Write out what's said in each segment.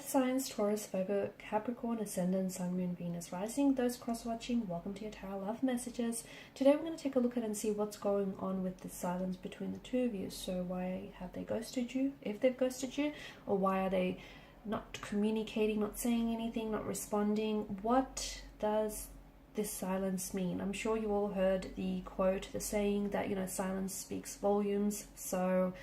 Earth signs, Taurus, Virgo, Capricorn, Ascendant, Sun, Moon, Venus, Rising. Those cross-watching, welcome to your tarot love messages. Today we're going to take a look at and see what's going on with the silence between the two of you. So why have they ghosted you, if they've ghosted you, or why are they not communicating, not saying anything, not responding? What does this silence mean? I'm sure you all heard the quote, the saying that, silence speaks volumes. So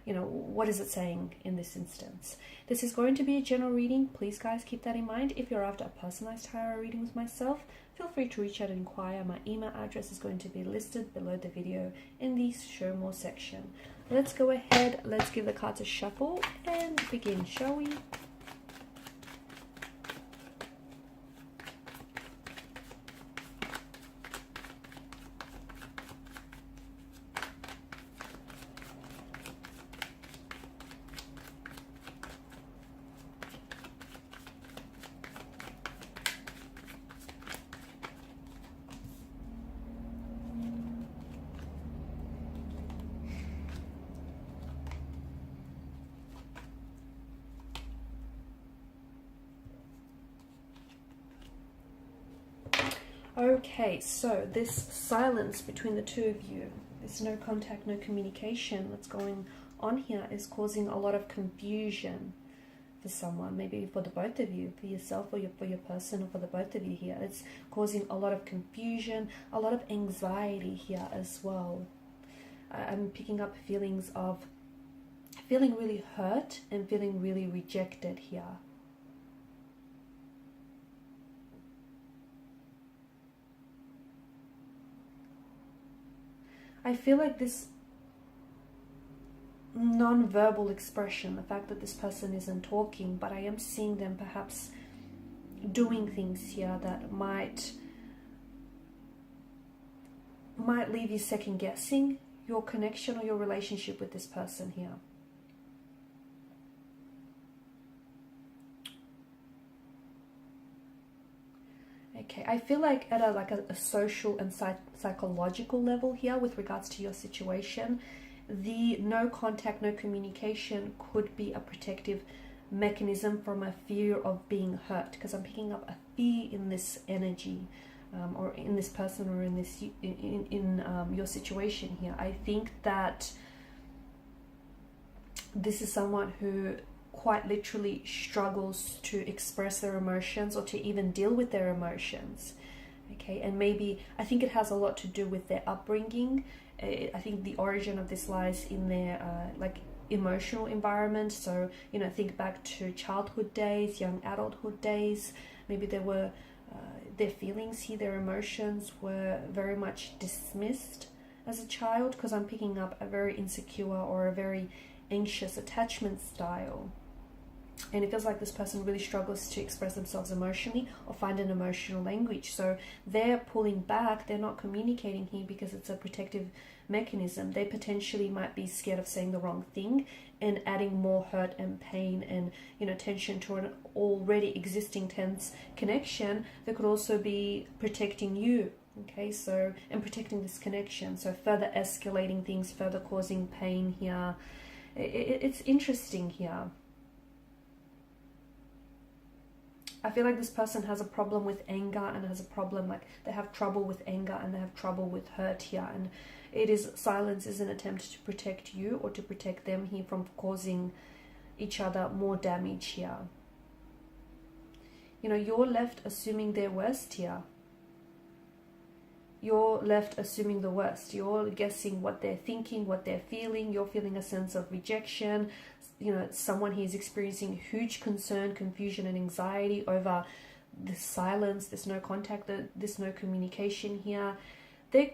what is it saying in this instance? This is going to be a general reading. Please, guys, keep that in mind. If you're after a personalized tarot reading with myself, feel free to reach out and inquire. My email address is going to be listed below the video in the show more section. Let's go ahead. Let's give the cards a shuffle and begin, shall we? Okay, so this silence between the two of you, this no contact, no communication that's going on here is causing a lot of confusion for someone, maybe for the both of you, for yourself or for your person, or for the both of you here. It's causing a lot of confusion, a lot of anxiety here as well. I'm picking up feelings of feeling really hurt and feeling really rejected here. I feel like this non-verbal expression, the fact that this person isn't talking, but I am seeing them perhaps doing things here that might leave you second guessing your connection or your relationship with this person here. Okay, I feel like at a social and psychological level here with regards to your situation, the no contact, no communication could be a protective mechanism from a fear of being hurt, because I'm picking up a fear in this energy, or in this person, or in this your situation here. I think that this is someone who quite literally struggles to express their emotions or to even deal with their emotions. Okay, and maybe I think it has a lot to do with their upbringing. I think the origin of this lies in their emotional environment. So think back to childhood days, young adulthood days. Maybe there were their feelings here, their emotions were very much dismissed as a child, because I'm picking up a very insecure or a very anxious attachment style. And it feels like this person really struggles to express themselves emotionally or find an emotional language. So they're pulling back, they're not communicating here because it's a protective mechanism. They potentially might be scared of saying the wrong thing and adding more hurt and pain and tension to an already existing tense connection that could also be protecting you. Okay, so, and protecting this connection. So further escalating things, further causing pain here. It's interesting here. I feel like this person has a problem with anger and has a problem, like they have trouble with anger and they have trouble with hurt here. And silence is an attempt to protect you or to protect them here from causing each other more damage here. You're left assuming their worst here. You're left assuming the worst. You're guessing what they're thinking, what they're feeling. You're feeling a sense of rejection. Someone here is experiencing huge concern, confusion, and anxiety over this silence, this no contact, this no communication here. They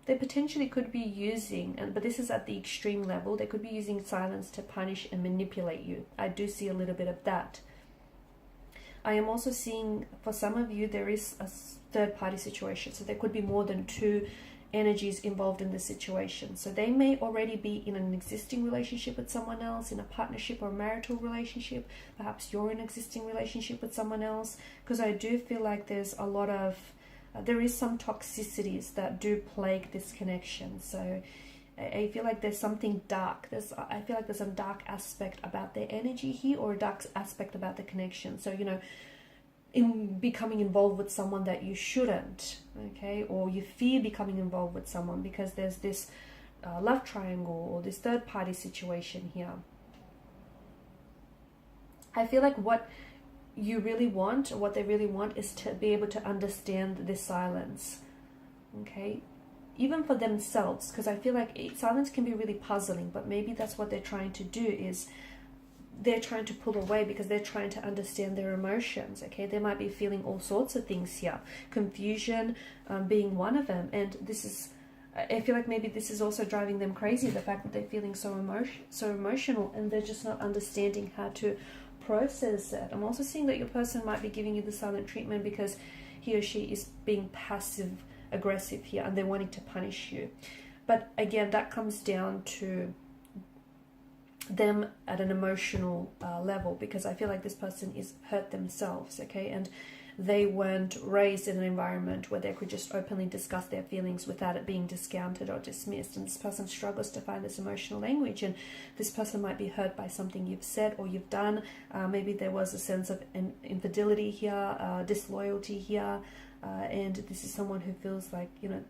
potentially could be using, but this is at the extreme level, they could be using silence to punish and manipulate you. I do see a little bit of that. I am also seeing, for some of you, there is a third-party situation. So there could be more than two energies involved in the situation. So they may already be in an existing relationship with someone else, in a partnership or marital relationship. Perhaps you're in an existing relationship with someone else. Because I do feel like there's a lot of, there is some toxicities that do plague this connection. So I feel like there's something dark. I feel like there's a dark aspect about their energy here, or a dark aspect about the connection. So, you know, in becoming involved with someone that you shouldn't, okay, or you fear becoming involved with someone because there's this love triangle or this third party situation here. I feel like what you really want, or what they really want, is to be able to understand this silence, okay, even for themselves, because I feel like silence can be really puzzling, but maybe that's what they're trying to do, is they're trying to pull away because they're trying to understand their emotions, okay. They might be feeling all sorts of things here, confusion being one of them, and this is, I feel like maybe this is also driving them crazy, the fact that they're feeling so emotional, and they're just not understanding how to process it. I'm also seeing that your person might be giving you the silent treatment because he or she is being passive aggressive here, and they're wanting to punish you. But again, that comes down to them at an emotional level, because I feel like this person is hurt themselves, okay, and they weren't raised in an environment where they could just openly discuss their feelings without it being discounted or dismissed, and this person struggles to find this emotional language, and this person might be hurt by something you've said or you've done. Maybe there was a sense of infidelity here, disloyalty here, and this is someone who feels like, you know,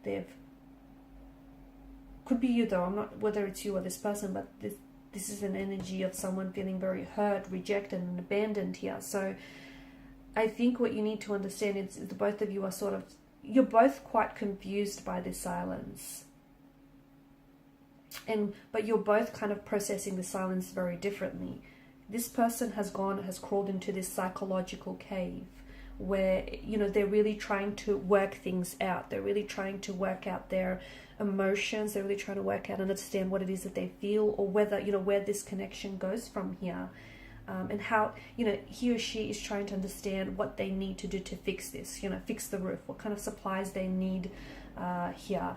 could be you though, I'm not whether it's you or this person, but this is an energy of someone feeling very hurt, rejected and abandoned here. So I think what you need to understand is the both of you are you're both quite confused by this silence, but you're both kind of processing the silence very differently. This person has crawled into this psychological cave where, you know, they're really trying to work things out. They're really trying to work out their emotions. They're really trying to work out and understand what it is that they feel, or whether, you know, where this connection goes from here. And how, you know, he or she is trying to understand what they need to do to fix this, you know, fix the roof, what kind of supplies they need here.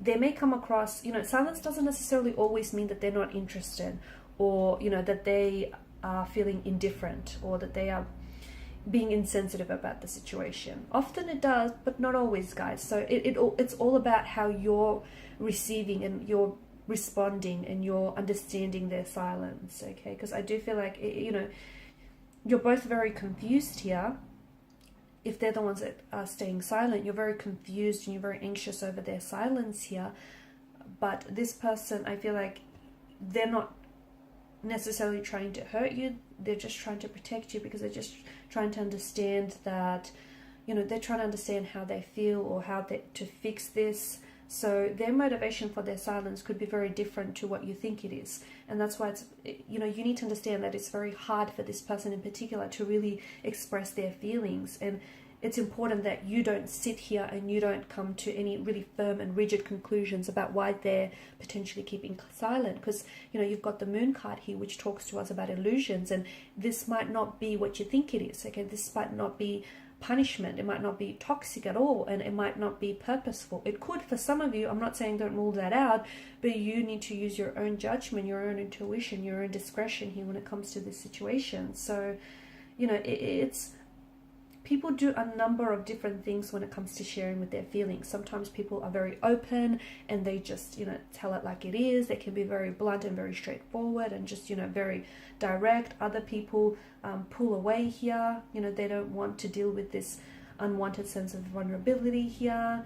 They may come across, you know, silence doesn't necessarily always mean that they're not interested, or, you know, that they are feeling indifferent, or that they are being insensitive about the situation. Often it does, but not always, guys. So it's all about how you're receiving and you're responding and you're understanding their silence, okay? Because I do feel like, you know, you're both very confused here. If they're the ones that are staying silent, you're very confused and you're very anxious over their silence here. But this person, I feel like they're not necessarily trying to hurt you. They're just trying to protect you, because they're just trying to understand that, you know, they're trying to understand how they feel or to fix this. So their motivation for their silence could be very different to what you think it is. And that's why it's, you know, you need to understand that it's very hard for this person in particular to really express their feelings. And it's important that you don't sit here and you don't come to any really firm and rigid conclusions about why they're potentially keeping silent. Because, you know, you've got the moon card here, which talks to us about illusions. And this might not be what you think it is, okay? This might not be punishment, it might not be toxic at all, and it might not be purposeful. It could for some of you. I'm not saying don't rule that out, but you need to use your own judgment, your own intuition, your own discretion here when it comes to this situation. So, you know, it's people do a number of different things when it comes to sharing with their feelings. Sometimes people are very open and they just, you know, tell it like it is. They can be very blunt and very straightforward and just, you know, very direct. Other people pull away here. You know, they don't want to deal with this unwanted sense of vulnerability here.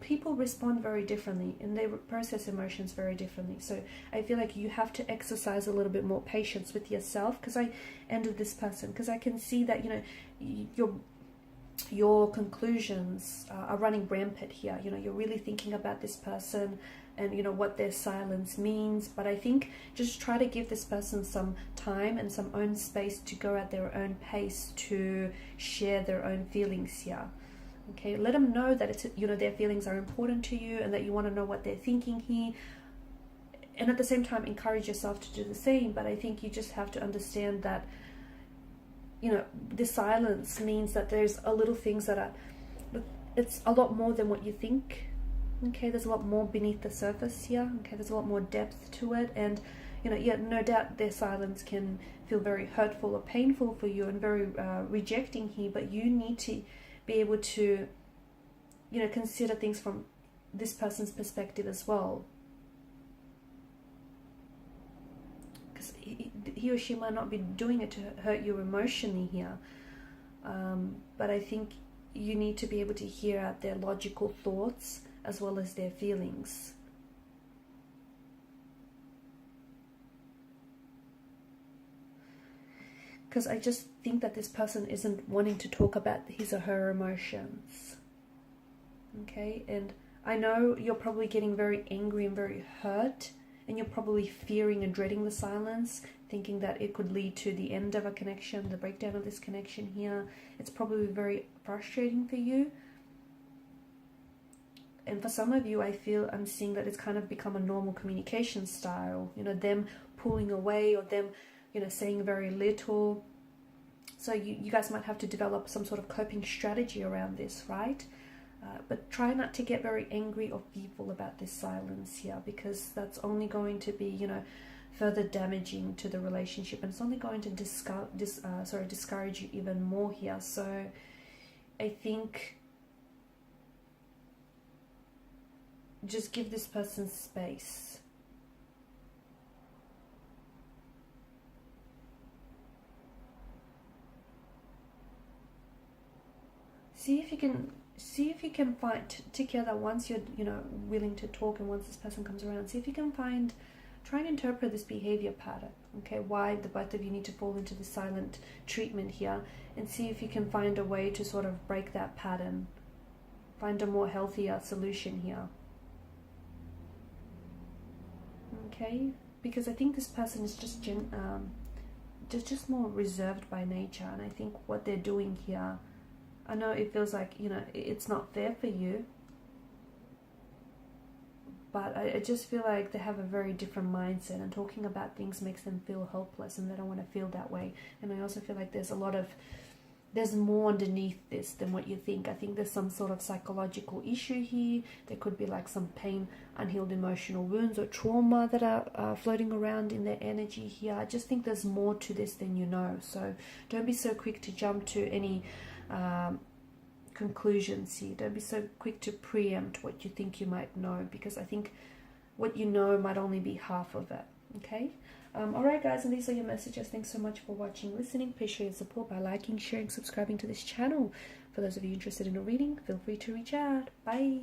People respond very differently and they process emotions very differently. So I feel like you have to exercise a little bit more patience with yourself, because I ended this person, because I can see that, you know, your conclusions are running rampant here. You know, you're really thinking about this person and, you know, what their silence means. But I think just try to give this person some time and some own space to go at their own pace to share their own feelings here. Okay, let them know that it's, you know, their feelings are important to you and that you want to know what they're thinking here. And at the same time, encourage yourself to do the same. But I think you just have to understand that, you know, the silence means that there's a little things that are, it's a lot more than what you think. Okay, there's a lot more beneath the surface here. Okay, there's a lot more depth to it. And, you know, yeah, no doubt their silence can feel very hurtful or painful for you and very rejecting here. But you need to be able to, you know, consider things from this person's perspective as well. because he or she might not be doing it to hurt you emotionally here. But I think you need to be able to hear out their logical thoughts as well as their feelings. Because I just think that this person isn't wanting to talk about his or her emotions. Okay, and I know you're probably getting very angry and very hurt, and you're probably fearing and dreading the silence, thinking that it could lead to the end of a connection, the breakdown of this connection here. It's probably very frustrating for you. And for some of you, I'm seeing that it's kind of become a normal communication style, you know, them pulling away or them, you know, saying very little. So you guys might have to develop some sort of coping strategy around this, right? But try not to get very angry or fearful about this silence here, because that's only going to be, you know, further damaging to the relationship, and it's only going to discourage you even more here. So I think just give this person space. See if you can find together, once you're, you know, willing to talk, and once this person comes around, see if you can try and interpret this behavior pattern. Okay, why the both of you need to fall into the silent treatment here, and see if you can find a way to sort of break that pattern, find a more healthier solution here. Okay, because I think this person is just more reserved by nature, and I think what they're doing here, I know it feels like, you know, it's not fair for you, but I just feel like they have a very different mindset, and talking about things makes them feel helpless, and they don't want to feel that way. And I also feel like there's more underneath this than what you think. I think there's some sort of psychological issue here. There could be like some pain, unhealed emotional wounds or trauma that are floating around in their energy here. I just think there's more to this than you know. So don't be so quick to jump to any conclusions here. Don't be so quick to preempt what you think you might know, because I think what you know might only be half of it. Okay, alright guys, and these are your messages. Thanks so much for watching, listening. Please show your support by liking, sharing, subscribing to this channel. For those of you interested in a reading, feel free to reach out. Bye.